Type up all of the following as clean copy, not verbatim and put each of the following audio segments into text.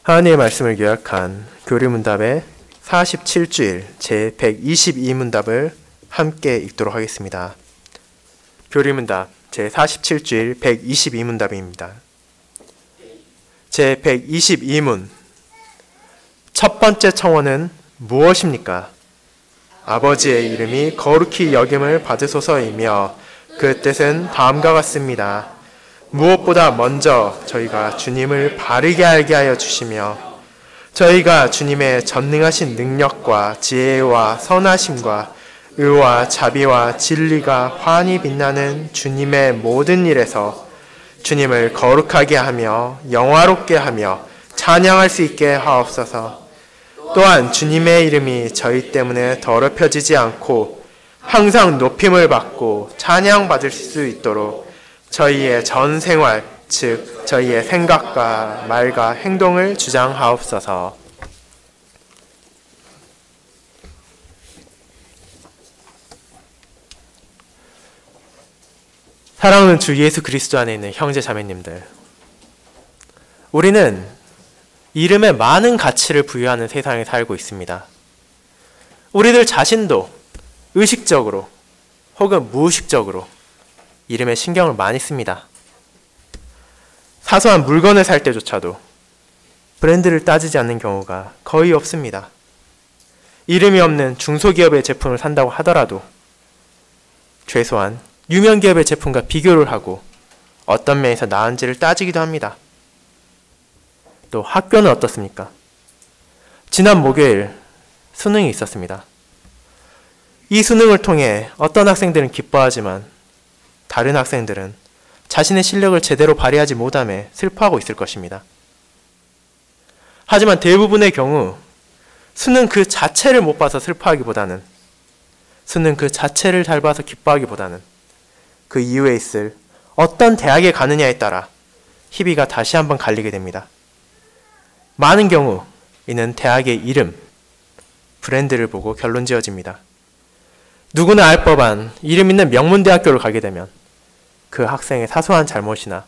하나님의 말씀을 요약한 교리문답의 47주일 제122문답을 함께 읽도록 하겠습니다. 교리문답 제47주일 122문답입니다. 제122문 첫 번째 청원은 무엇입니까? 아버지의 이름이 거룩히 여김을 받으소서이며 그 뜻은 다음과 같습니다. 무엇보다 먼저 저희가 주님을 바르게 알게 하여 주시며 저희가 주님의 전능하신 능력과 지혜와 선하심과 의와 자비와 진리가 환히 빛나는 주님의 모든 일에서 주님을 거룩하게 하며 영화롭게 하며 찬양할 수 있게 하옵소서. 또한 주님의 이름이 저희 때문에 더럽혀지지 않고 항상 높임을 받고 찬양받을 수 있도록 저희의 전 생활, 즉 저희의 생각과 말과 행동을 주장하옵소서. 사랑하는 주 예수 그리스도 안에 있는 형제 자매님들, 우리는 이름에 많은 가치를 부여하는 세상에 살고 있습니다. 우리들 자신도 의식적으로 혹은 무의식적으로 이름에 신경을 많이 씁니다. 사소한 물건을 살 때조차도 브랜드를 따지지 않는 경우가 거의 없습니다. 이름이 없는 중소기업의 제품을 산다고 하더라도 최소한 유명기업의 제품과 비교를 하고 어떤 면에서 나은지를 따지기도 합니다. 또 학교는 어떻습니까? 지난 목요일 수능이 있었습니다. 이 수능을 통해 어떤 학생들은 기뻐하지만 다른 학생들은 자신의 실력을 제대로 발휘하지 못함에 슬퍼하고 있을 것입니다. 하지만 대부분의 경우 수능 그 자체를 못 봐서 슬퍼하기보다는 수능 그 자체를 잘 봐서 기뻐하기보다는 그 이후에 있을 어떤 대학에 가느냐에 따라 희비가 다시 한번 갈리게 됩니다. 많은 경우 이는 대학의 이름, 브랜드를 보고 결론 지어집니다. 누구나 알 법한 이름 있는 명문대학교를 가게 되면 그 학생의 사소한 잘못이나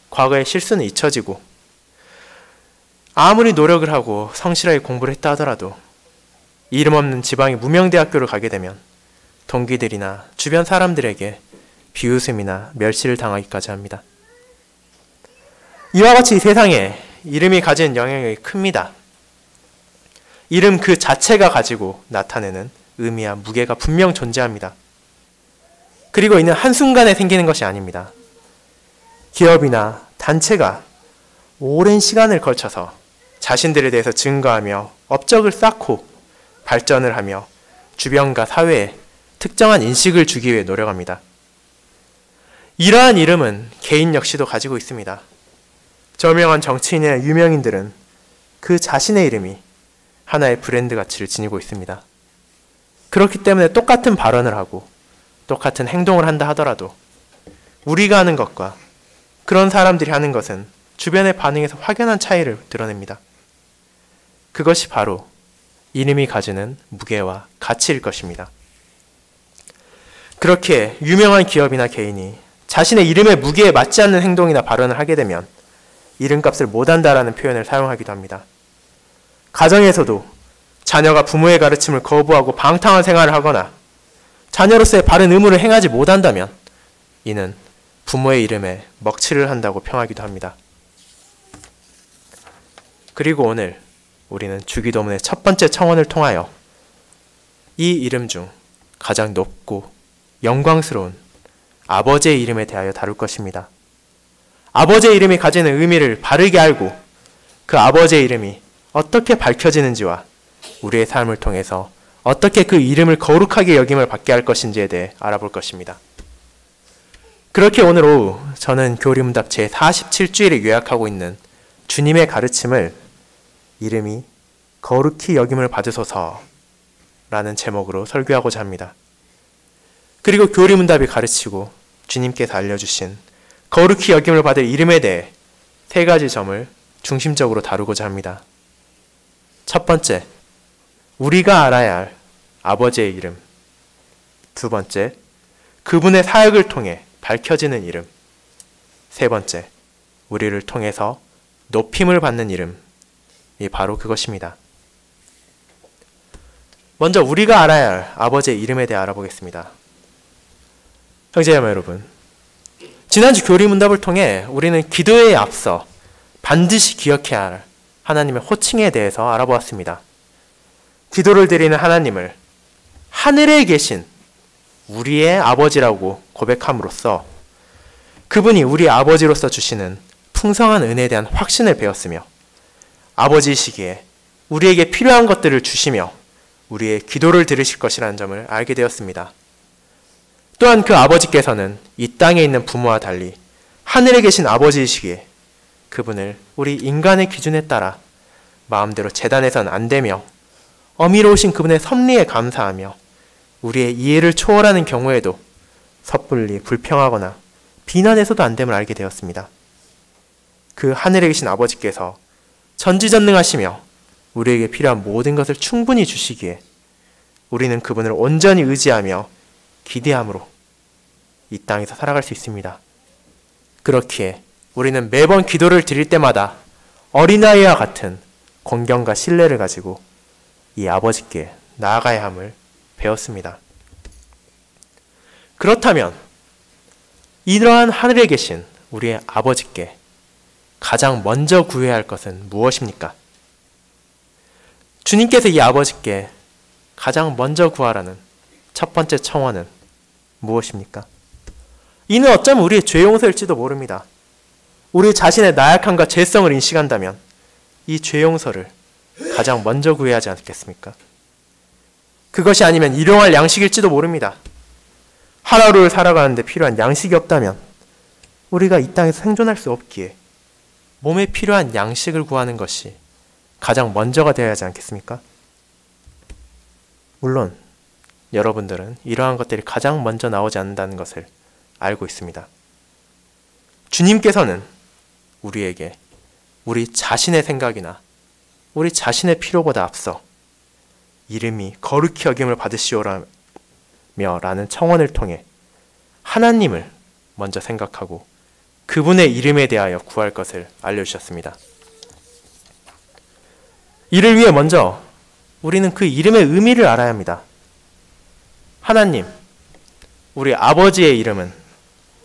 과거의 실수는 잊혀지고 아무리 노력을 하고 성실하게 공부를 했다 하더라도 이름 없는 지방의 무명대학교를 가게 되면 동기들이나 주변 사람들에게 비웃음이나 멸시를 당하기까지 합니다. 이와 같이 이 세상에 이름이 가진 영향력이 큽니다. 이름 그 자체가 가지고 나타내는 의미와 무게가 분명 존재합니다. 그리고 이는 한순간에 생기는 것이 아닙니다. 기업이나 단체가 오랜 시간을 걸쳐서 자신들에 대해서 증거하며 업적을 쌓고 발전을 하며 주변과 사회에 특정한 인식을 주기 위해 노력합니다. 이러한 이름은 개인 역시도 가지고 있습니다. 저명한 정치인이나 유명인들은 그 자신의 이름이 하나의 브랜드 가치를 지니고 있습니다. 그렇기 때문에 똑같은 발언을 하고 똑같은 행동을 한다 하더라도 우리가 하는 것과 그런 사람들이 하는 것은 주변의 반응에서 확연한 차이를 드러냅니다. 그것이 바로 이름이 가지는 무게와 가치일 것입니다. 그렇게 유명한 기업이나 개인이 자신의 이름의 무게에 맞지 않는 행동이나 발언을 하게 되면 이름값을 못한다라는 표현을 사용하기도 합니다. 가정에서도 자녀가 부모의 가르침을 거부하고 방탕한 생활을 하거나 자녀로서의 바른 의무를 행하지 못한다면 이는 부모의 이름에 먹칠을 한다고 평하기도 합니다. 그리고 오늘 우리는 주기도문의 첫 번째 청원을 통하여 이 이름 중 가장 높고 영광스러운 아버지의 이름에 대하여 다룰 것입니다. 아버지의 이름이 가지는 의미를 바르게 알고 그 아버지의 이름이 어떻게 밝혀지는지와 우리의 삶을 통해서 어떻게 그 이름을 거룩하게 여김을 받게 할 것인지에 대해 알아볼 것입니다. 그렇게 오늘 오후 저는 교리문답 제47주일에 요약하고 있는 주님의 가르침을 이름이 거룩히 여김을 받으소서 라는 제목으로 설교하고자 합니다. 그리고 교리문답이 가르치고 주님께서 알려주신 거룩히 여김을 받을 이름에 대해 세 가지 점을 중심적으로 다루고자 합니다. 첫 번째, 우리가 알아야 할 아버지의 이름. 두 번째, 그분의 사역을 통해 밝혀지는 이름. 세 번째, 우리를 통해서 높임을 받는 이름. 바로 그것입니다. 먼저 우리가 알아야 할 아버지의 이름에 대해 알아보겠습니다. 형제자매 여러분, 지난주 교리문답을 통해 우리는 기도에 앞서 반드시 기억해야 할 하나님의 호칭에 대해서 알아보았습니다. 기도를 드리는 하나님을 하늘에 계신 우리의 아버지라고 고백함으로써 그분이 우리 아버지로서 주시는 풍성한 은혜에 대한 확신을 배웠으며 아버지이시기에 우리에게 필요한 것들을 주시며 우리의 기도를 들으실 것이라는 점을 알게 되었습니다. 또한 그 아버지께서는 이 땅에 있는 부모와 달리 하늘에 계신 아버지이시기에 그분을 우리 인간의 기준에 따라 마음대로 재단해서는 안 되며 어미로우신 그분의 섭리에 감사하며 우리의 이해를 초월하는 경우에도 섣불리 불평하거나 비난해서도 안 됨을 알게 되었습니다. 그 하늘에 계신 아버지께서 전지전능하시며 우리에게 필요한 모든 것을 충분히 주시기에 우리는 그분을 온전히 의지하며 기대함으로 이 땅에서 살아갈 수 있습니다. 그렇기에 우리는 매번 기도를 드릴 때마다 어린아이와 같은 공경과 신뢰를 가지고 이 아버지께 나아가야 함을 배웠습니다. 그렇다면 이러한 하늘에 계신 우리의 아버지께 가장 먼저 구해야 할 것은 무엇입니까? 주님께서 이 아버지께 가장 먼저 구하라는 첫 번째 청원은 무엇입니까? 이는 어쩌면 우리의 죄 용서일지도 모릅니다. 우리 자신의 나약함과 죄성을 인식한다면 이 죄 용서를 가장 먼저 구해야 하지 않겠습니까? 그것이 아니면 일용할 양식일지도 모릅니다. 하루를 살아가는데 필요한 양식이 없다면 우리가 이 땅에서 생존할 수 없기에 몸에 필요한 양식을 구하는 것이 가장 먼저가 되어야 하지 않겠습니까? 물론 여러분들은 이러한 것들이 가장 먼저 나오지 않는다는 것을 알고 있습니다. 주님께서는 우리에게 우리 자신의 생각이나 우리 자신의 필요보다 앞서 이름이 거룩히 여김을 받으시오라며 라는 청원을 통해 하나님을 먼저 생각하고 그분의 이름에 대하여 구할 것을 알려주셨습니다. 이를 위해 먼저 우리는 그 이름의 의미를 알아야 합니다. 하나님, 우리 아버지의 이름은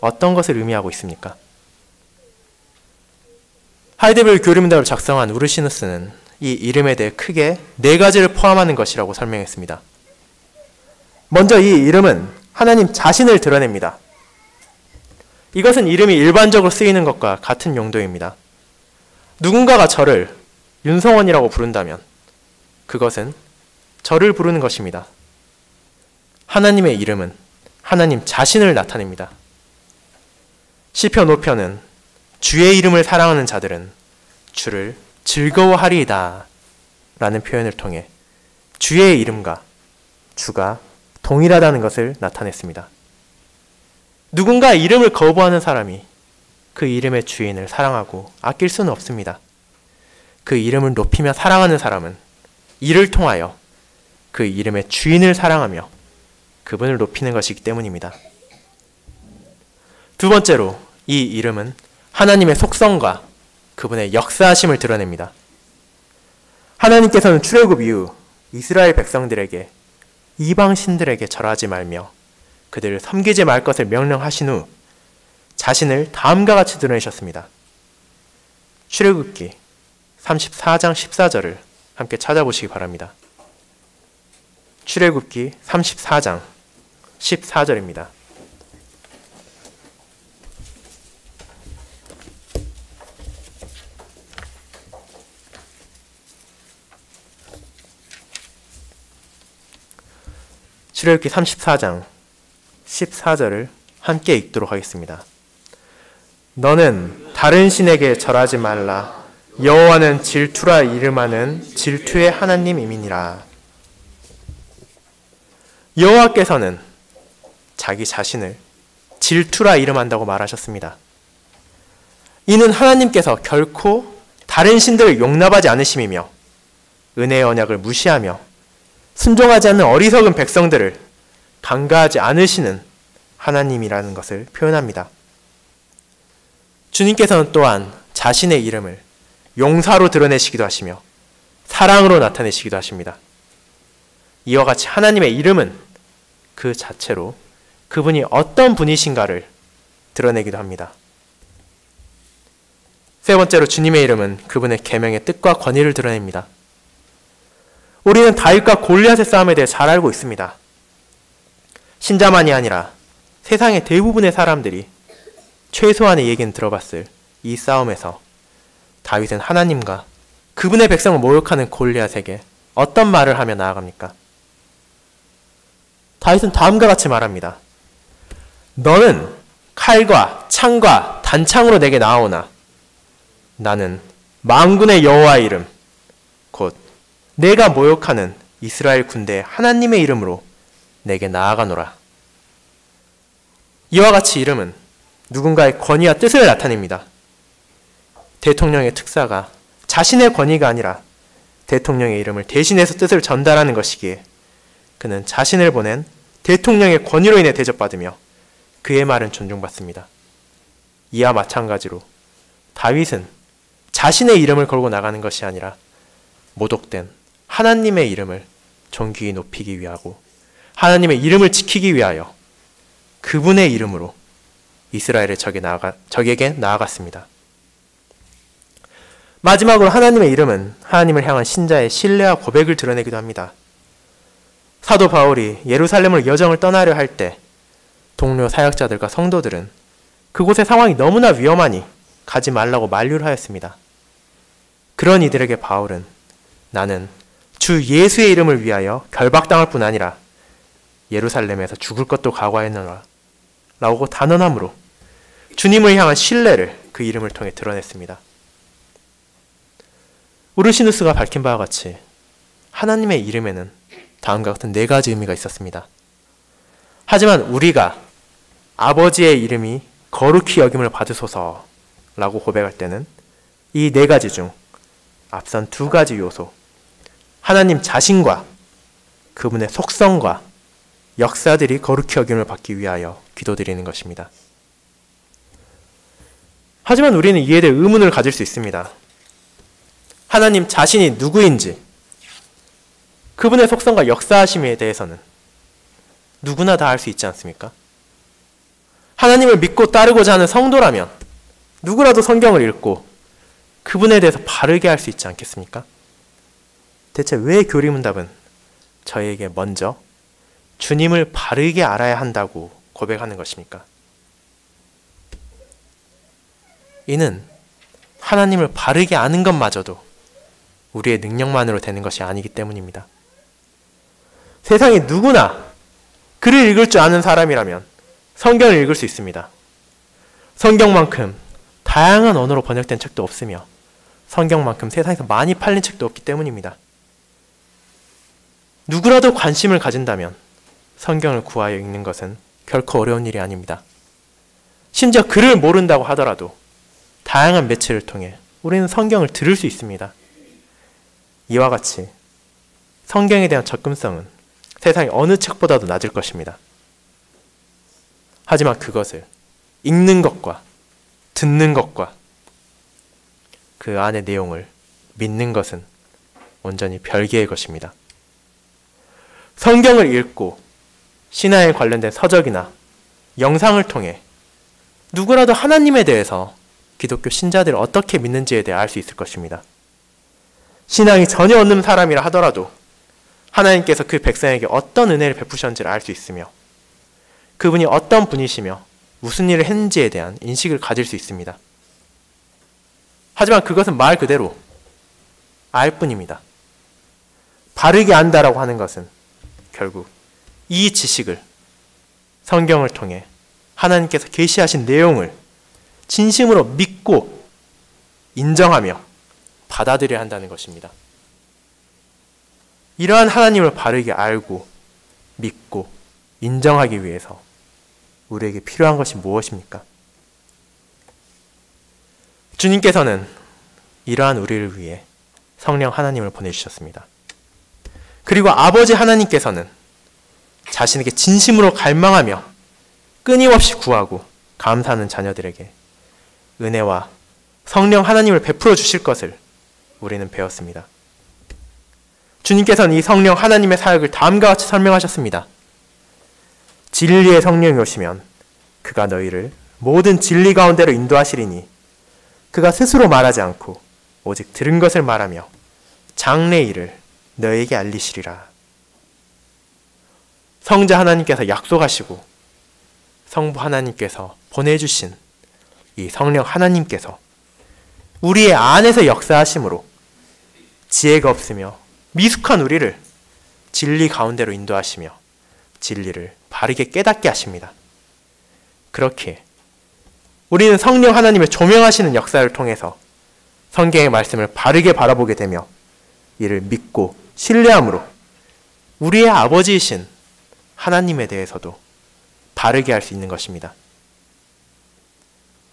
어떤 것을 의미하고 있습니까? 하이데벨 교리문답을 작성한 우르시누스는 이 이름에 대해 크게 4가지를 포함하는 것이라고 설명했습니다. 먼저 이 이름은 하나님 자신을 드러냅니다. 이것은 이름이 일반적으로 쓰이는 것과 같은 용도입니다. 누군가가 저를 윤성원이라고 부른다면 그것은 저를 부르는 것입니다. 하나님의 이름은 하나님 자신을 나타냅니다. 시편 5편은 주의 이름을 사랑하는 자들은 주를 즐거워하리이다 라는 표현을 통해 주의 이름과 주가 동일하다는 것을 나타냈습니다. 누군가 이름을 거부하는 사람이 그 이름의 주인을 사랑하고 아낄 수는 없습니다. 그 이름을 높이며 사랑하는 사람은 이를 통하여 그 이름의 주인을 사랑하며 그분을 높이는 것이기 때문입니다. 두 번째로 이 이름은 하나님의 속성과 그분의 역사하심을 드러냅니다. 하나님께서는 출애굽 이후 이스라엘 백성들에게 이방 신들에게 절하지 말며 그들을 섬기지 말 것을 명령하신 후 자신을 다음과 같이 드러내셨습니다. 출애굽기 34장 14절을 함께 찾아보시기 바랍니다. 출애굽기 34장 14절입니다. 출애굽기 34장 14절을 함께 읽도록 하겠습니다. 너는 다른 신에게 절하지 말라. 여호와는 질투라 이름하는 질투의 하나님이니라. 여호와께서는 자기 자신을 질투라 이름한다고 말하셨습니다. 이는 하나님께서 결코 다른 신들을 용납하지 않으심이며 은혜의 언약을 무시하며 순종하지 않는 어리석은 백성들을 간과하지 않으시는 하나님이라는 것을 표현합니다. 주님께서는 또한 자신의 이름을 용사로 드러내시기도 하시며 사랑으로 나타내시기도 하십니다. 이와 같이 하나님의 이름은 그 자체로 그분이 어떤 분이신가를 드러내기도 합니다. 세 번째로 주님의 이름은 그분의 계명의 뜻과 권위를 드러냅니다. 우리는 다윗과 골리앗의 싸움에 대해 잘 알고 있습니다. 신자만이 아니라 세상의 대부분의 사람들이 최소한의 얘기는 들어봤을 이 싸움에서 다윗은 하나님과 그분의 백성을 모욕하는 골리앗에게 어떤 말을 하며 나아갑니까? 다윗은 다음과 같이 말합니다. 너는 칼과 창과 단창으로 내게 나아오나 나는 만군의 여호와의 이름 곧 내가 모욕하는 이스라엘 군대의 하나님의 이름으로 내게 나아가노라. 이와 같이 이름은 누군가의 권위와 뜻을 나타냅니다. 대통령의 특사가 자신의 권위가 아니라 대통령의 이름을 대신해서 뜻을 전달하는 것이기에 그는 자신을 보낸 대통령의 권위로 인해 대접받으며 그의 말은 존중받습니다. 이와 마찬가지로 다윗은 자신의 이름을 걸고 나가는 것이 아니라 모독된 하나님의 이름을 존귀히 높이기 위하고 하나님의 이름을 지키기 위하여 그분의 이름으로 이스라엘의 적에게 나아갔습니다. 마지막으로 하나님의 이름은 하나님을 향한 신자의 신뢰와 고백을 드러내기도 합니다. 사도 바울이 예루살렘으로 여정을 떠나려 할 때 동료 사역자들과 성도들은 그곳의 상황이 너무나 위험하니 가지 말라고 만류를 하였습니다. 그런 이들에게 바울은 나는 주 예수의 이름을 위하여 결박당할 뿐 아니라 예루살렘에서 죽을 것도 각오하였노라 라고 단언함으로 주님을 향한 신뢰를 그 이름을 통해 드러냈습니다. 우르시누스가 밝힌 바와 같이 하나님의 이름에는 다음과 같은 4가지 의미가 있었습니다. 하지만 우리가 아버지의 이름이 거룩히 여김을 받으소서 라고 고백할 때는 이 4가지 중 앞선 2가지 요소, 하나님 자신과 그분의 속성과 역사들이 거룩히 여김을 받기 위하여 기도드리는 것입니다. 하지만 우리는 이에 대해 의문을 가질 수 있습니다. 하나님 자신이 누구인지, 그분의 속성과 역사하심에 대해서는 누구나 다 알 수 있지 않습니까? 하나님을 믿고 따르고자 하는 성도라면 누구라도 성경을 읽고 그분에 대해서 바르게 알 수 있지 않겠습니까? 대체 왜 교리문답은 저에게 먼저 주님을 바르게 알아야 한다고 고백하는 것입니까? 이는 하나님을 바르게 아는 것마저도 우리의 능력만으로 되는 것이 아니기 때문입니다. 세상에 누구나 글을 읽을 줄 아는 사람이라면 성경을 읽을 수 있습니다. 성경만큼 다양한 언어로 번역된 책도 없으며 성경만큼 세상에서 많이 팔린 책도 없기 때문입니다. 누구라도 관심을 가진다면 성경을 구하여 읽는 것은 결코 어려운 일이 아닙니다. 심지어 글을 모른다고 하더라도 다양한 매체를 통해 우리는 성경을 들을 수 있습니다. 이와 같이 성경에 대한 접근성은 세상의 어느 책보다도 낮을 것입니다. 하지만 그것을 읽는 것과 듣는 것과 그 안의 내용을 믿는 것은 온전히 별개의 것입니다. 성경을 읽고 신화에 관련된 서적이나 영상을 통해 누구라도 하나님에 대해서 기독교 신자들이 어떻게 믿는지에 대해 알 수 있을 것입니다. 신앙이 전혀 없는 사람이라 하더라도 하나님께서 그 백성에게 어떤 은혜를 베푸셨는지를 알 수 있으며 그분이 어떤 분이시며 무슨 일을 했는지에 대한 인식을 가질 수 있습니다. 하지만 그것은 말 그대로 알 뿐입니다. 바르게 안다라고 하는 것은 결국 이 지식을 성경을 통해 하나님께서 계시하신 내용을 진심으로 믿고 인정하며 받아들여야 한다는 것입니다. 이러한 하나님을 바르게 알고 믿고 인정하기 위해서 우리에게 필요한 것이 무엇입니까? 주님께서는 이러한 우리를 위해 성령 하나님을 보내주셨습니다. 그리고 아버지 하나님께서는 자신에게 진심으로 갈망하며 끊임없이 구하고 감사하는 자녀들에게 은혜와 성령 하나님을 베풀어 주실 것을 우리는 배웠습니다. 주님께서는 이 성령 하나님의 사역을 다음과 같이 설명하셨습니다. 진리의 성령이 오시면 그가 너희를 모든 진리 가운데로 인도하시리니 그가 스스로 말하지 않고 오직 들은 것을 말하며 장래 일을 너희에게 알리시리라. 성자 하나님께서 약속하시고 성부 하나님께서 보내주신 이 성령 하나님께서 우리의 안에서 역사하심으로 지혜가 없으며 미숙한 우리를 진리 가운데로 인도하시며 진리를 바르게 깨닫게 하십니다. 그렇게 우리는 성령 하나님의 조명하시는 역사를 통해서 성경의 말씀을 바르게 바라보게 되며 이를 믿고 신뢰함으로 우리의 아버지이신 하나님에 대해서도 바르게 할 수 있는 것입니다.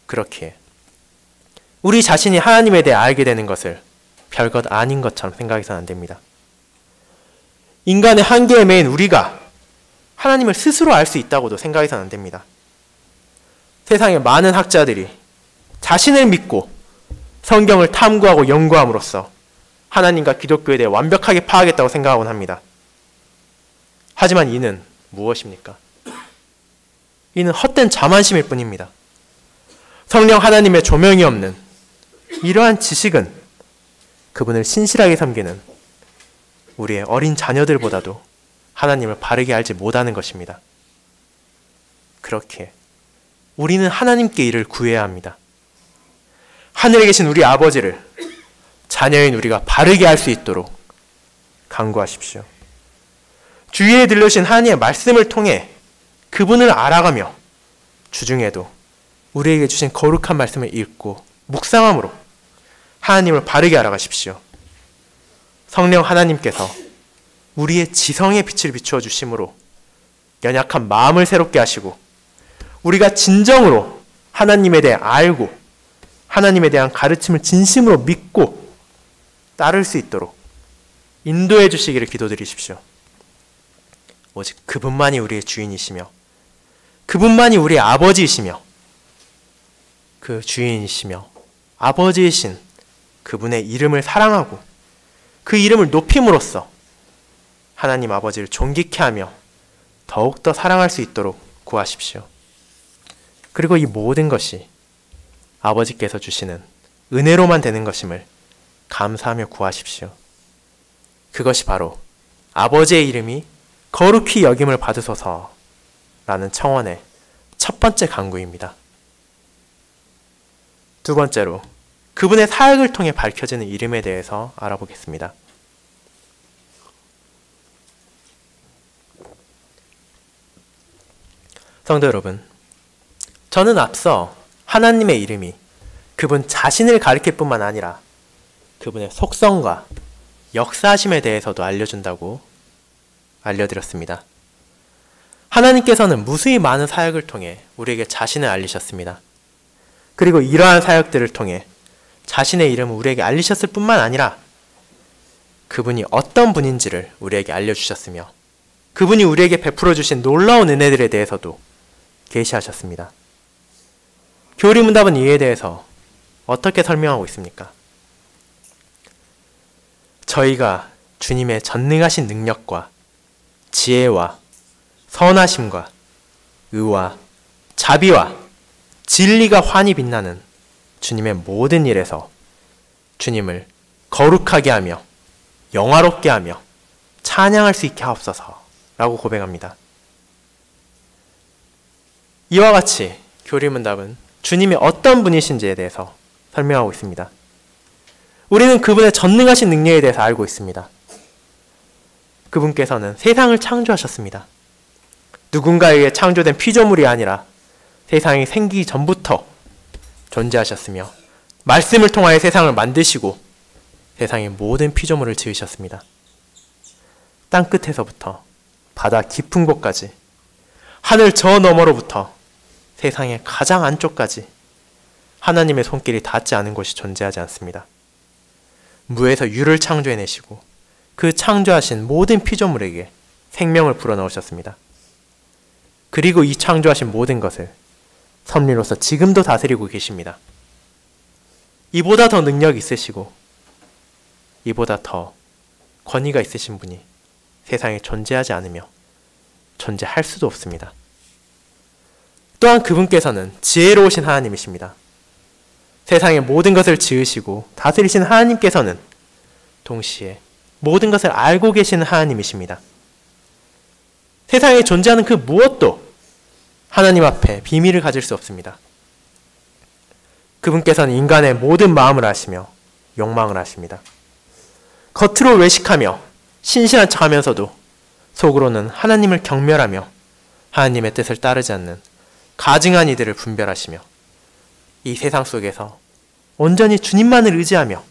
그렇게 우리 자신이 하나님에 대해 알게 되는 것을 별것 아닌 것처럼 생각해서는 안 됩니다. 인간의 한계에 매인 우리가 하나님을 스스로 알 수 있다고도 생각해서는 안 됩니다. 세상의 많은 학자들이 자신을 믿고 성경을 탐구하고 연구함으로써 하나님과 기독교에 대해 완벽하게 파악했다고 생각하곤 합니다. 하지만 이는 무엇입니까? 이는 헛된 자만심일 뿐입니다. 성령 하나님의 조명이 없는 이러한 지식은 그분을 신실하게 섬기는 우리의 어린 자녀들보다도 하나님을 바르게 알지 못하는 것입니다. 그렇게 우리는 하나님께 이를 구해야 합니다. 하늘에 계신 우리 아버지를 자녀인 우리가 바르게 알 수 있도록 간구하십시오. 주위에 들려주신 하나님의 말씀을 통해 그분을 알아가며 주중에도 우리에게 주신 거룩한 말씀을 읽고 묵상함으로 하나님을 바르게 알아가십시오. 성령 하나님께서 우리의 지성의 빛을 비추어 주심으로 연약한 마음을 새롭게 하시고 우리가 진정으로 하나님에 대해 알고 하나님에 대한 가르침을 진심으로 믿고 따를 수 있도록 인도해 주시기를 기도드리십시오. 오직 그분만이 우리의 주인이시며 그분만이 우리의 아버지이시며 그 주인이시며 아버지이신 그분의 이름을 사랑하고 그 이름을 높임으로써 하나님 아버지를 존귀케 하며 더욱더 사랑할 수 있도록 구하십시오. 그리고 이 모든 것이 아버지께서 주시는 은혜로만 되는 것임을 감사하며 구하십시오. 그것이 바로 아버지의 이름이 거룩히 여김을 받으소서라는 청원의 첫 번째 간구입니다. 두 번째로 그분의 사역을 통해 밝혀지는 이름에 대해서 알아보겠습니다. 성도 여러분, 저는 앞서 하나님의 이름이 그분 자신을 가리킬 뿐만 아니라 그분의 속성과 역사심에 대해서도 알려준다고 알려드렸습니다. 하나님께서는 무수히 많은 사역을 통해 우리에게 자신을 알리셨습니다. 그리고 이러한 사역들을 통해 자신의 이름을 우리에게 알리셨을 뿐만 아니라 그분이 어떤 분인지를 우리에게 알려주셨으며 그분이 우리에게 베풀어 주신 놀라운 은혜들에 대해서도 계시하셨습니다. 교리문답은 이에 대해서 어떻게 설명하고 있습니까? 저희가 주님의 전능하신 능력과 지혜와 선하심과 의와 자비와 진리가 환히 빛나는 주님의 모든 일에서 주님을 거룩하게 하며 영화롭게 하며 찬양할 수 있게 하옵소서라고 고백합니다. 이와 같이 교리문답은 주님이 어떤 분이신지에 대해서 설명하고 있습니다. 우리는 그분의 전능하신 능력에 대해서 알고 있습니다. 그분께서는 세상을 창조하셨습니다. 누군가에게 창조된 피조물이 아니라 세상이 생기기 전부터 존재하셨으며 말씀을 통하여 세상을 만드시고 세상의 모든 피조물을 지으셨습니다. 땅끝에서부터 바다 깊은 곳까지 하늘 저 너머로부터 세상의 가장 안쪽까지 하나님의 손길이 닿지 않은 곳이 존재하지 않습니다. 무에서 유를 창조해내시고 그 창조하신 모든 피조물에게 생명을 불어넣으셨습니다. 그리고 이 창조하신 모든 것을 섭리로서 지금도 다스리고 계십니다. 이보다 더 능력 있으시고 이보다 더 권위가 있으신 분이 세상에 존재하지 않으며 존재할 수도 없습니다. 또한 그분께서는 지혜로우신 하나님이십니다. 세상의 모든 것을 지으시고 다스리신 하나님께서는 동시에 모든 것을 알고 계시는 하나님이십니다. 세상에 존재하는 그 무엇도 하나님 앞에 비밀을 가질 수 없습니다. 그분께서는 인간의 모든 마음을 아시며 욕망을 아십니다. 겉으로 외식하며 신실한 척하면서도 속으로는 하나님을 경멸하며 하나님의 뜻을 따르지 않는 가증한 이들을 분별하시며 이 세상 속에서 온전히 주님만을 의지하며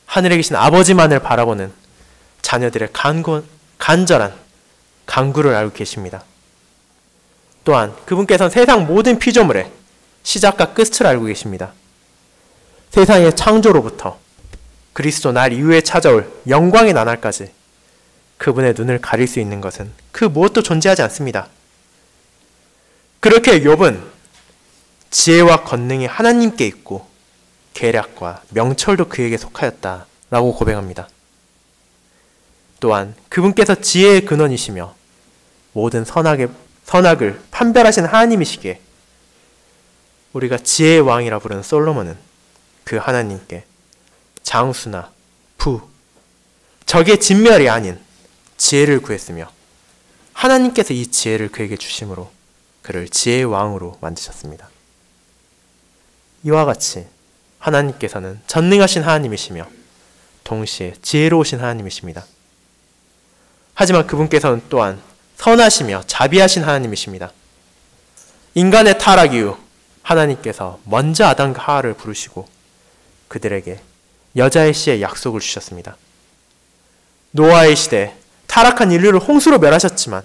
하늘에 계신 아버지만을 바라보는 자녀들의 간절한 간구를 알고 계십니다. 또한 그분께서는 세상 모든 피조물의 시작과 끝을 알고 계십니다. 세상의 창조로부터 그리스도 날 이후에 찾아올 영광의 나날까지 그분의 눈을 가릴 수 있는 것은 그 무엇도 존재하지 않습니다. 그렇게 욥은 지혜와 권능이 하나님께 있고 계략과 명철도 그에게 속하였다라고 고백합니다. 또한 그분께서 지혜의 근원이시며 모든 선악을 판별하신 하나님이시기에 우리가 지혜의 왕이라 부르는 솔로몬은 그 하나님께 장수나 부, 적의 진멸이 아닌 지혜를 구했으며 하나님께서 이 지혜를 그에게 주심으로 그를 지혜의 왕으로 만드셨습니다. 이와 같이 하나님께서는 전능하신 하나님이시며 동시에 지혜로우신 하나님이십니다. 하지만 그분께서는 또한 선하시며 자비하신 하나님이십니다. 인간의 타락 이후 하나님께서 먼저 아담과 하와를 부르시고 그들에게 여자의 씨의 약속을 주셨습니다. 노아의 시대에 타락한 인류를 홍수로 멸하셨지만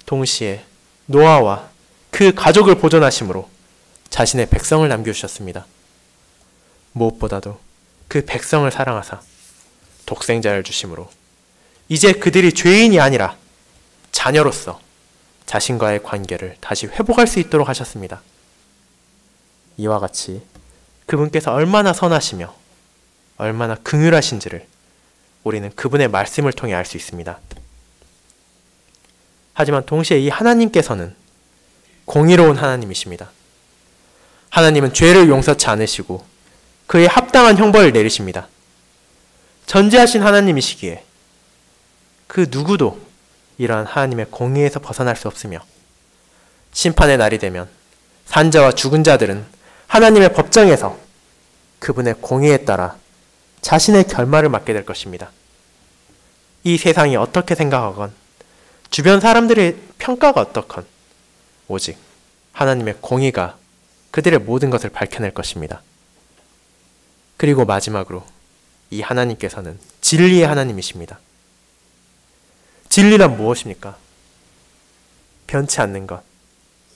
동시에 노아와 그 가족을 보존하심으로 자신의 백성을 남겨주셨습니다. 무엇보다도 그 백성을 사랑하사 독생자를 주심으로 이제 그들이 죄인이 아니라 자녀로서 자신과의 관계를 다시 회복할 수 있도록 하셨습니다. 이와 같이 그분께서 얼마나 선하시며 얼마나 긍휼하신지를 우리는 그분의 말씀을 통해 알 수 있습니다. 하지만 동시에 이 하나님께서는 공의로운 하나님이십니다. 하나님은 죄를 용서치 않으시고 그에 합당한 형벌을 내리십니다. 전지하신 하나님이시기에 그 누구도 이러한 하나님의 공의에서 벗어날 수 없으며 심판의 날이 되면 산자와 죽은 자들은 하나님의 법정에서 그분의 공의에 따라 자신의 결말을 맞게 될 것입니다. 이 세상이 어떻게 생각하건 주변 사람들의 평가가 어떻건 오직 하나님의 공의가 그들의 모든 것을 밝혀낼 것입니다. 그리고 마지막으로 이 하나님께서는 진리의 하나님이십니다. 진리란 무엇입니까? 변치 않는 것,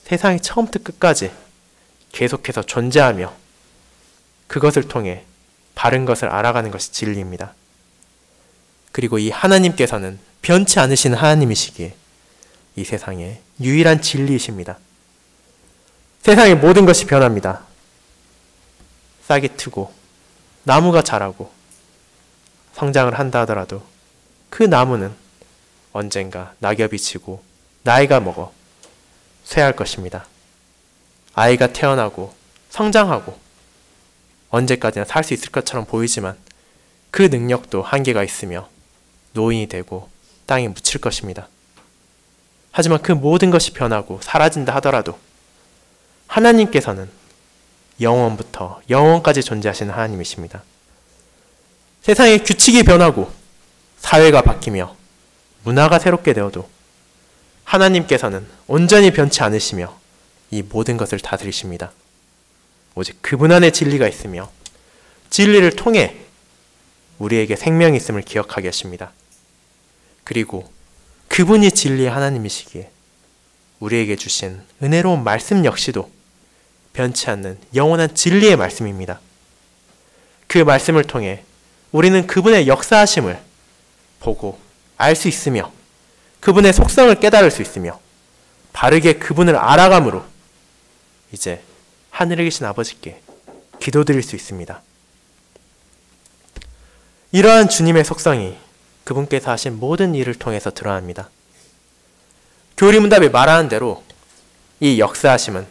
세상의 처음부터 끝까지 계속해서 존재하며 그것을 통해 바른 것을 알아가는 것이 진리입니다. 그리고 이 하나님께서는 변치 않으신 하나님이시기에 이 세상의 유일한 진리이십니다. 세상의 모든 것이 변합니다. 싹이 트고 나무가 자라고 성장을 한다 하더라도 그 나무는 언젠가 낙엽이 지고 나이가 먹어 쇠할 것입니다. 아이가 태어나고 성장하고 언제까지나 살 수 있을 것처럼 보이지만 그 능력도 한계가 있으며 노인이 되고 땅에 묻힐 것입니다. 하지만 그 모든 것이 변하고 사라진다 하더라도 하나님께서는 영원부터 영원까지 존재하시는 하나님이십니다. 세상의 규칙이 변하고 사회가 바뀌며 문화가 새롭게 되어도 하나님께서는 온전히 변치 않으시며 이 모든 것을 다스리십니다. 오직 그분 안에 진리가 있으며 진리를 통해 우리에게 생명이 있음을 기억하게 하십니다. 그리고 그분이 진리의 하나님이시기에 우리에게 주신 은혜로운 말씀 역시도 변치 않는 영원한 진리의 말씀입니다. 그 말씀을 통해 우리는 그분의 역사하심을 보고 알 수 있으며 그분의 속성을 깨달을 수 있으며 바르게 그분을 알아감으로 이제 하늘에 계신 아버지께 기도드릴 수 있습니다. 이러한 주님의 속성이 그분께서 하신 모든 일을 통해서 드러납니다. 교리문답이 말하는 대로 이 역사하심은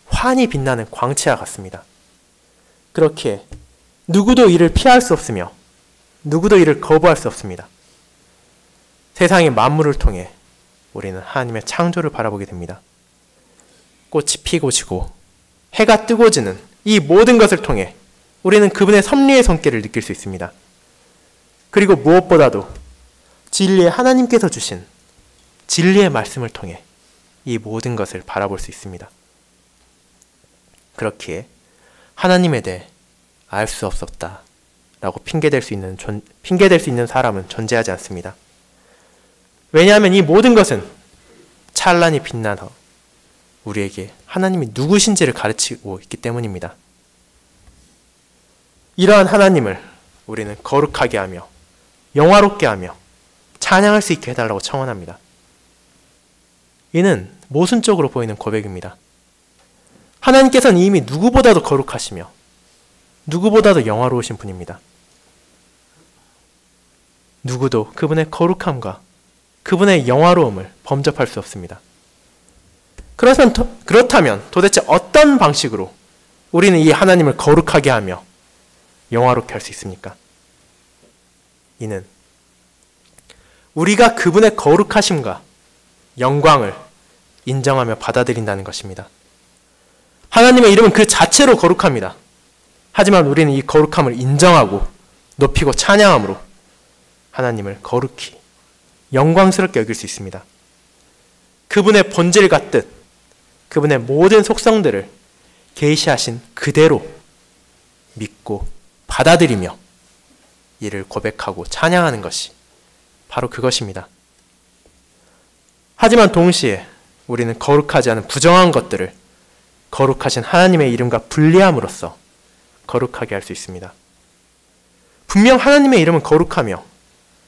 환히 빛나는 광채와 같습니다. 그렇기에 누구도 이를 피할 수 없으며 누구도 이를 거부할 수 없습니다. 세상의 만물을 통해 우리는 하나님의 창조를 바라보게 됩니다. 꽃이 피고 지고 해가 뜨고 지는 이 모든 것을 통해 우리는 그분의 섭리의 손길을 느낄 수 있습니다. 그리고 무엇보다도 진리의 하나님께서 주신 진리의 말씀을 통해 이 모든 것을 바라볼 수 있습니다. 그렇기에 하나님에 대해 알 수 없었다 라고 핑계댈 수 있는 사람은 존재하지 않습니다. 왜냐하면 이 모든 것은 찬란히 빛나서 우리에게 하나님이 누구신지를 가르치고 있기 때문입니다. 이러한 하나님을 우리는 거룩하게 하며 영화롭게 하며 찬양할 수 있게 해달라고 청원합니다. 이는 모순적으로 보이는 고백입니다. 하나님께서는 이미 누구보다도 거룩하시며 누구보다도 영화로우신 분입니다. 누구도 그분의 거룩함과 그분의 영화로움을 범접할 수 없습니다. 그렇다면 도대체 어떤 방식으로 우리는 이 하나님을 거룩하게 하며 영화롭게 할 수 있습니까? 이는 우리가 그분의 거룩하심과 영광을 인정하며 받아들인다는 것입니다. 하나님의 이름은 그 자체로 거룩합니다. 하지만 우리는 이 거룩함을 인정하고 높이고 찬양함으로 하나님을 거룩히 영광스럽게 여길 수 있습니다. 그분의 본질 같듯 그분의 모든 속성들을 계시하신 그대로 믿고 받아들이며 이를 고백하고 찬양하는 것이 바로 그것입니다. 하지만 동시에 우리는 거룩하지 않은 부정한 것들을 거룩하신 하나님의 이름과 분리함으로써 거룩하게 할 수 있습니다. 분명 하나님의 이름은 거룩하며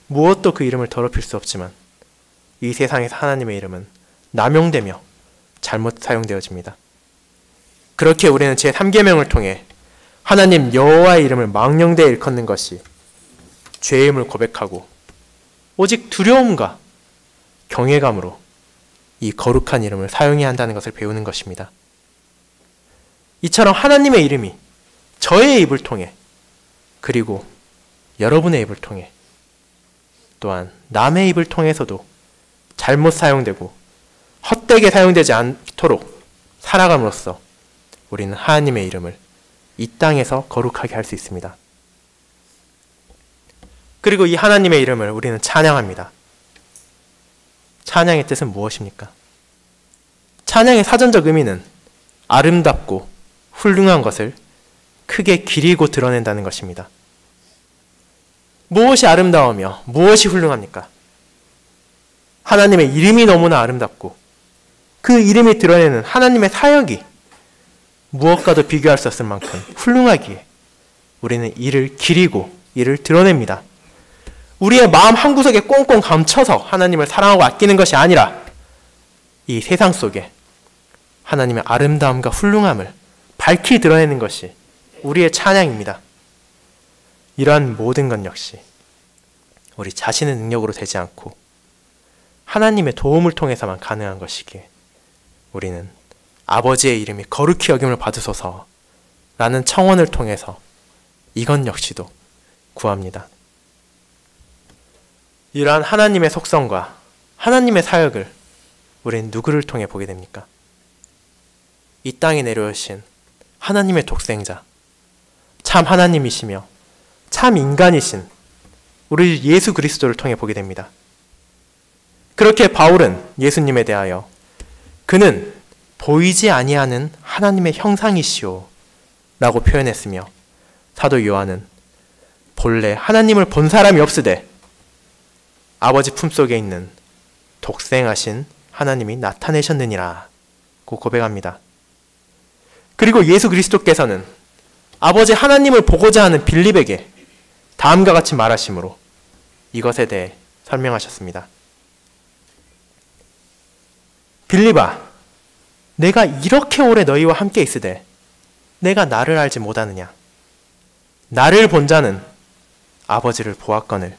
무엇도 그 이름을 더럽힐 수 없지만 이 세상에서 하나님의 이름은 남용되며 잘못 사용되어집니다. 그렇게 우리는 제3계명을 통해 하나님 여호와의 이름을 망령되이 일컫는 것이 죄임을 고백하고 오직 두려움과 경외감으로 이 거룩한 이름을 사용해야 한다는 것을 배우는 것입니다. 이처럼 하나님의 이름이 저의 입을 통해 그리고 여러분의 입을 통해 또한 남의 입을 통해서도 잘못 사용되고 헛되게 사용되지 않도록 살아감으로써 우리는 하나님의 이름을 이 땅에서 거룩하게 할 수 있습니다. 그리고 이 하나님의 이름을 우리는 찬양합니다. 찬양의 뜻은 무엇입니까? 찬양의 사전적 의미는 아름답고 훌륭한 것을 크게 기리고 드러낸다는 것입니다. 무엇이 아름다우며 무엇이 훌륭합니까? 하나님의 이름이 너무나 아름답고 그 이름이 드러내는 하나님의 사역이 무엇과도 비교할 수 없을 만큼 훌륭하기에 우리는 이를 기리고 이를 드러냅니다. 우리의 마음 한구석에 꽁꽁 감춰서 하나님을 사랑하고 아끼는 것이 아니라 이 세상 속에 하나님의 아름다움과 훌륭함을 밝히 드러내는 것이 우리의 찬양입니다. 이러한 모든 것 역시 우리 자신의 능력으로 되지 않고 하나님의 도움을 통해서만 가능한 것이기에 우리는 아버지의 이름이 거룩히 여김을 받으소서 라는 청원을 통해서 이것 역시도 구합니다. 이러한 하나님의 속성과 하나님의 사역을 우리는 누구를 통해 보게 됩니까? 이 땅에 내려오신 하나님의 독생자, 참 하나님이시며 참 인간이신 우리 예수 그리스도를 통해 보게 됩니다. 그렇게 바울은 예수님에 대하여 그는 보이지 아니하는 하나님의 형상이시오 라고 표현했으며 사도 요한은 본래 하나님을 본 사람이 없으되 아버지 품속에 있는 독생하신 하나님이 나타내셨느니라 고 고백합니다. 그리고 예수 그리스도께서는 아버지 하나님을 보고자 하는 빌립에게 다음과 같이 말하심으로 이것에 대해 설명하셨습니다. 빌립아, 내가 이렇게 오래 너희와 함께 있으되 내가 나를 알지 못하느냐? 나를 본 자는 아버지를 보았거늘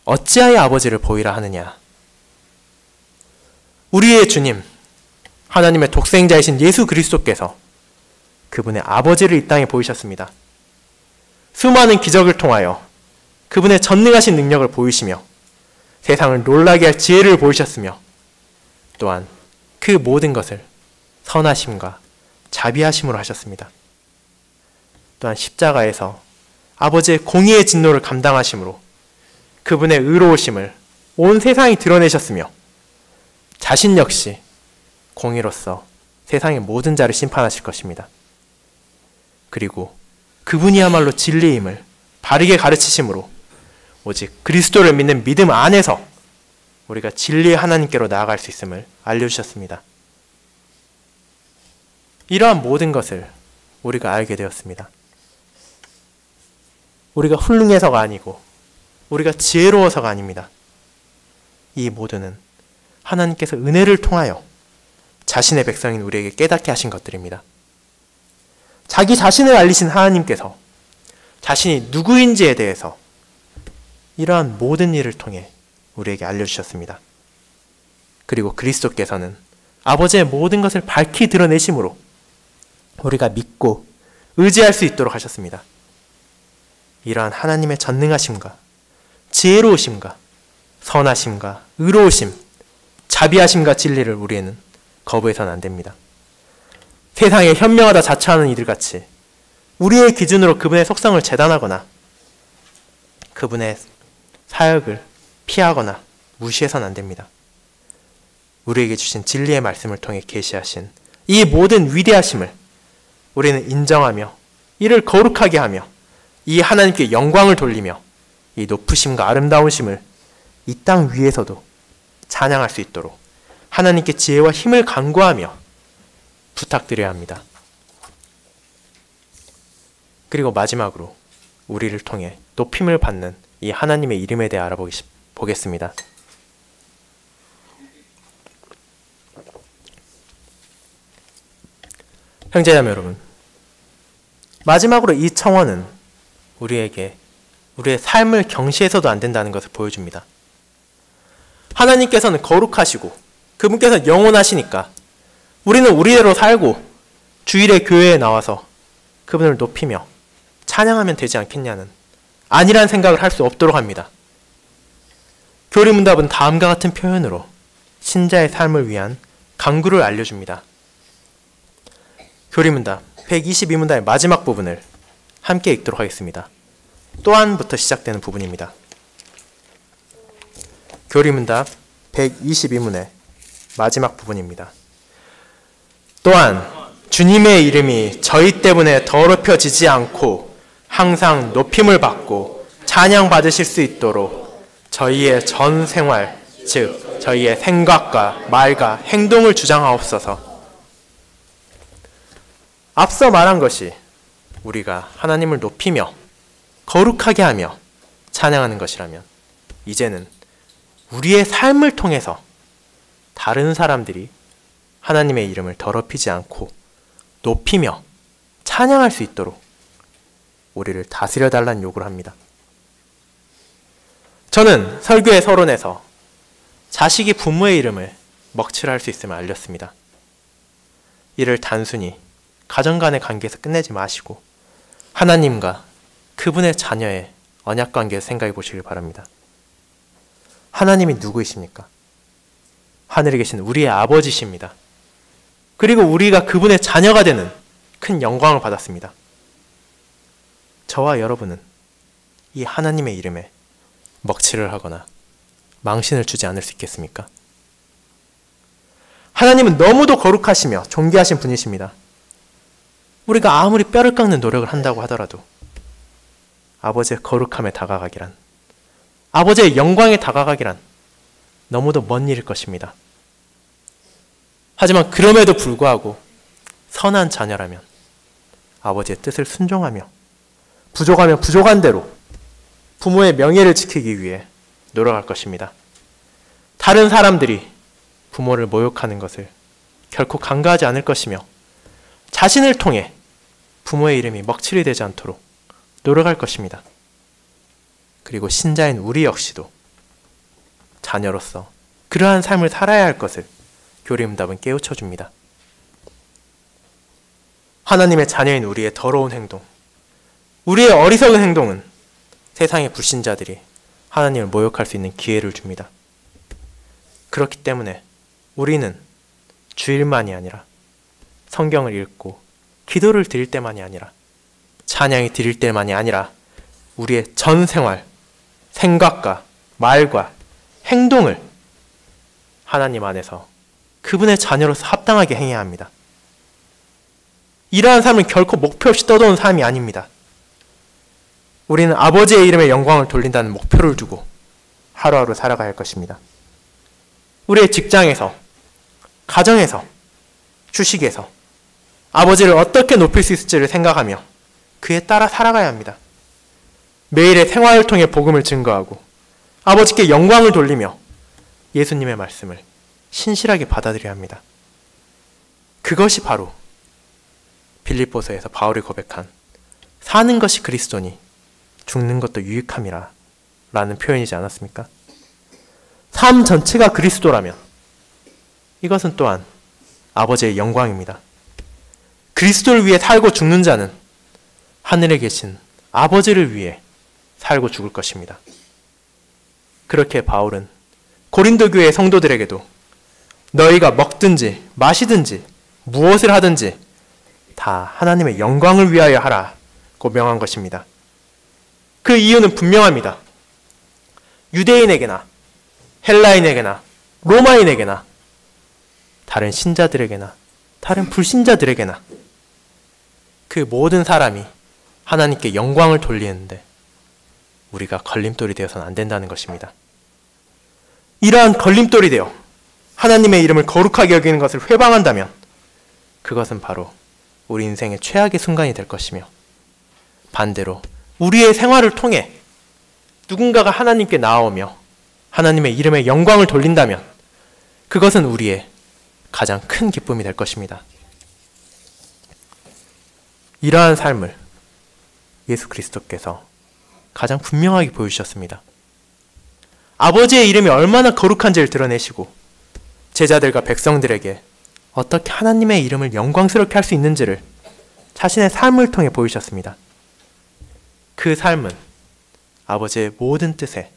어찌하여 아버지를 보이라 하느냐. 우리의 주님, 하나님의 독생자이신 예수 그리스도께서 그분의 아버지를 이 땅에 보이셨습니다. 수많은 기적을 통하여 그분의 전능하신 능력을 보이시며 세상을 놀라게 할 지혜를 보이셨으며 또한 그 모든 것을 선하심과 자비하심으로 하셨습니다. 또한 십자가에서 아버지의 공의의 진노를 감당하심으로 그분의 의로우심을 온 세상이 드러내셨으며 자신 역시 공의로서 세상의 모든 자를 심판하실 것입니다. 그리고 그분이야말로 진리임을 바르게 가르치심으로 오직 그리스도를 믿는 믿음 안에서 우리가 진리의 하나님께로 나아갈 수 있음을 알려주셨습니다. 이러한 모든 것을 우리가 알게 되었습니다. 우리가 훌륭해서가 아니고 우리가 지혜로워서가 아닙니다. 이 모두는 하나님께서 은혜를 통하여 자신의 백성인 우리에게 깨닫게 하신 것들입니다. 자기 자신을 알리신 하나님께서 자신이 누구인지에 대해서 이러한 모든 일을 통해 우리에게 알려주셨습니다. 그리고 그리스도께서는 아버지의 모든 것을 밝히 드러내심으로 우리가 믿고 의지할 수 있도록 하셨습니다. 이러한 하나님의 전능하심과 지혜로우심과 선하심과 의로우심, 자비하심과 진리를 우리는 거부해서는 안 됩니다. 세상에 현명하다 자처하는 이들같이 우리의 기준으로 그분의 속성을 재단하거나 그분의 사역을 피하거나 무시해서는 안 됩니다. 우리에게 주신 진리의 말씀을 통해 계시하신 이 모든 위대하심을 우리는 인정하며 이를 거룩하게 하며 이 하나님께 영광을 돌리며 이 높으심과 아름다우심을 이 땅 위에서도 찬양할 수 있도록 하나님께 지혜와 힘을 간구하며 부탁드려야 합니다. 그리고 마지막으로 우리를 통해 높임을 받는 이 하나님의 이름에 대해 알아보겠습니다. 형제자매 여러분, 마지막으로 이 청원은 우리에게 우리의 삶을 경시해서도 안 된다는 것을 보여줍니다. 하나님께서는 거룩하시고 그분께서는 영원하시니까 우리는 우리대로 살고 주일에 교회에 나와서 그분을 높이며 찬양하면 되지 않겠냐는 아니란 생각을 할 수 없도록 합니다. 교리문답은 다음과 같은 표현으로 신자의 삶을 위한 강구를 알려줍니다. 교리문답 122문답의 마지막 부분을 함께 읽도록 하겠습니다. 또한부터 시작되는 부분입니다. 교리문답 122문의 마지막 부분입니다. 또한 주님의 이름이 저희 때문에 더럽혀지지 않고 항상 높임을 받고 찬양받으실 수 있도록 저희의 전 생활, 즉 저희의 생각과 말과 행동을 주장하옵소서. 앞서 말한 것이 우리가 하나님을 높이며 거룩하게 하며 찬양하는 것이라면 이제는 우리의 삶을 통해서 다른 사람들이 하나님의 이름을 더럽히지 않고 높이며 찬양할 수 있도록 우리를 다스려 달라는 요구를 합니다. 저는 설교의 서론에서 자식이 부모의 이름을 먹칠할 수 있음을 알렸습니다. 이를 단순히 가정 간의 관계에서 끝내지 마시고 하나님과 그분의 자녀의 언약 관계에서 생각해 보시길 바랍니다. 하나님이 누구이십니까? 하늘에 계신 우리의 아버지십니다. 그리고 우리가 그분의 자녀가 되는 큰 영광을 받았습니다. 저와 여러분은 이 하나님의 이름에 먹칠을 하거나 망신을 주지 않을 수 있겠습니까? 하나님은 너무도 거룩하시며 존귀하신 분이십니다. 우리가 아무리 뼈를 깎는 노력을 한다고 하더라도 아버지의 거룩함에 다가가기란, 아버지의 영광에 다가가기란 너무도 먼 일일 것입니다. 하지만 그럼에도 불구하고 선한 자녀라면 아버지의 뜻을 순종하며 부족하면 부족한 대로 부모의 명예를 지키기 위해 노력할 것입니다. 다른 사람들이 부모를 모욕하는 것을 결코 간과하지 않을 것이며 자신을 통해 부모의 이름이 먹칠이 되지 않도록 노력할 것입니다. 그리고 신자인 우리 역시도 자녀로서 그러한 삶을 살아야 할 것을 교리응답은 깨우쳐 줍니다. 하나님의 자녀인 우리의 더러운 행동, 우리의 어리석은 행동은 세상의 불신자들이 하나님을 모욕할 수 있는 기회를 줍니다. 그렇기 때문에 우리는 주일만이 아니라 성경을 읽고 기도를 드릴 때만이 아니라 찬양이 드릴 때만이 아니라 우리의 전 생활, 생각과 말과 행동을 하나님 안에서 그분의 자녀로서 합당하게 행해야 합니다. 이러한 삶은 결코 목표 없이 떠도는 삶이 아닙니다. 우리는 아버지의 이름에 영광을 돌린다는 목표를 두고 하루하루 살아가야 할 것입니다. 우리의 직장에서, 가정에서, 주식에서 아버지를 어떻게 높일 수 있을지를 생각하며 그에 따라 살아가야 합니다. 매일의 생활을 통해 복음을 증거하고 아버지께 영광을 돌리며 예수님의 말씀을 신실하게 받아들여야 합니다. 그것이 바로 빌립보서에서 바울이 고백한 사는 것이 그리스도니 죽는 것도 유익함이라 라는 표현이지 않았습니까? 삶 전체가 그리스도라면 이것은 또한 아버지의 영광입니다. 그리스도를 위해 살고 죽는 자는 하늘에 계신 아버지를 위해 살고 죽을 것입니다. 그렇게 바울은 고린도 교회의 성도들에게도 너희가 먹든지 마시든지 무엇을 하든지 다 하나님의 영광을 위하여 하라고 명한 것입니다. 그 이유는 분명합니다. 유대인에게나 헬라인에게나 로마인에게나 다른 신자들에게나 다른 불신자들에게나 그 모든 사람이 하나님께 영광을 돌리는데 우리가 걸림돌이 되어서는 안 된다는 것입니다. 이러한 걸림돌이 되어 하나님의 이름을 거룩하게 여기는 것을 회방한다면 그것은 바로 우리 인생의 최악의 순간이 될 것이며 반대로 우리의 생활을 통해 누군가가 하나님께 나아오며 하나님의 이름에 영광을 돌린다면 그것은 우리의 가장 큰 기쁨이 될 것입니다. 이러한 삶을 예수 그리스도께서 가장 분명하게 보여주셨습니다. 아버지의 이름이 얼마나 거룩한지를 드러내시고 제자들과 백성들에게 어떻게 하나님의 이름을 영광스럽게 할 수 있는지를 자신의 삶을 통해 보이셨습니다. 그 삶은 아버지의 모든 뜻에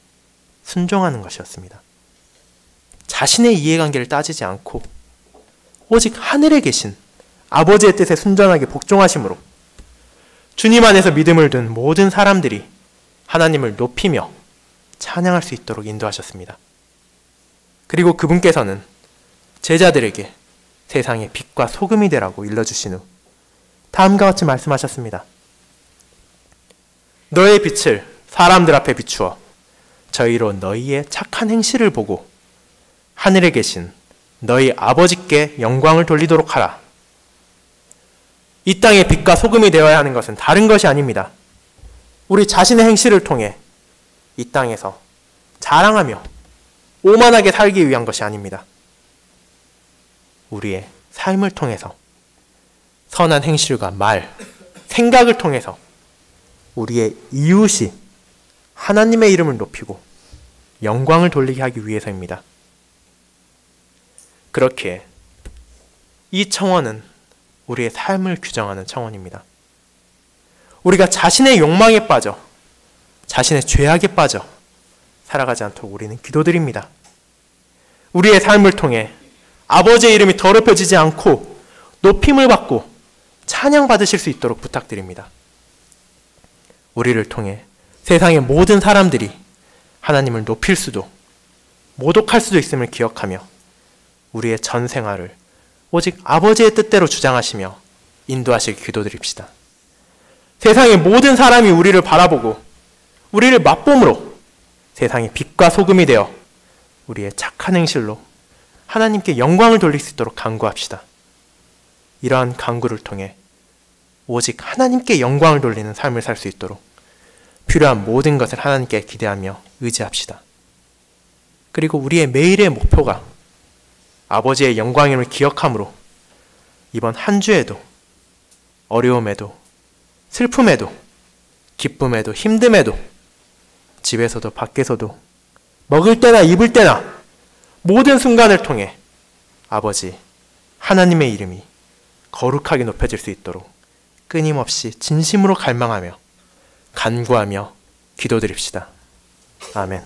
순종하는 것이었습니다. 자신의 이해관계를 따지지 않고 오직 하늘에 계신 아버지의 뜻에 순전하게 복종하심으로 주님 안에서 믿음을 둔 모든 사람들이 하나님을 높이며 찬양할 수 있도록 인도하셨습니다. 그리고 그분께서는 제자들에게 세상의 빛과 소금이 되라고 일러주신 후 다음과 같이 말씀하셨습니다. 너의 빛을 사람들 앞에 비추어 저희로 너희의 착한 행실을 보고 하늘에 계신 너희 아버지께 영광을 돌리도록 하라. 이 땅의 빛과 소금이 되어야 하는 것은 다른 것이 아닙니다. 우리 자신의 행실을 통해 이 땅에서 자랑하며 오만하게 살기 위한 것이 아닙니다. 우리의 삶을 통해서 선한 행실과 말, 생각을 통해서 우리의 이웃이 하나님의 이름을 높이고 영광을 돌리게 하기 위해서입니다. 그렇게 이 청원은 우리의 삶을 규정하는 청원입니다. 우리가 자신의 욕망에 빠져 자신의 죄악에 빠져 살아가지 않도록 우리는 기도드립니다. 우리의 삶을 통해 아버지의 이름이 더럽혀지지 않고 높임을 받고 찬양받으실 수 있도록 부탁드립니다. 우리를 통해 세상의 모든 사람들이 하나님을 높일 수도 모독할 수도 있음을 기억하며 우리의 전 생활을 오직 아버지의 뜻대로 주장하시며 인도하시길 기도드립시다. 세상의 모든 사람이 우리를 바라보고 우리를 맛봄으로 세상의 빛과 소금이 되어 우리의 착한 행실로 하나님께 영광을 돌릴 수 있도록 간구합시다. 이러한 간구를 통해 오직 하나님께 영광을 돌리는 삶을 살 수 있도록 필요한 모든 것을 하나님께 기대하며 의지합시다. 그리고 우리의 매일의 목표가 아버지의 영광임을 기억함으로 이번 한 주에도 어려움에도 슬픔에도 기쁨에도 힘듦에도 집에서도 밖에서도 먹을 때나 입을 때나 모든 순간을 통해 아버지 하나님의 이름이 거룩하게 높여질 수 있도록 끊임없이 진심으로 갈망하며 간구하며 기도드립시다. 아멘.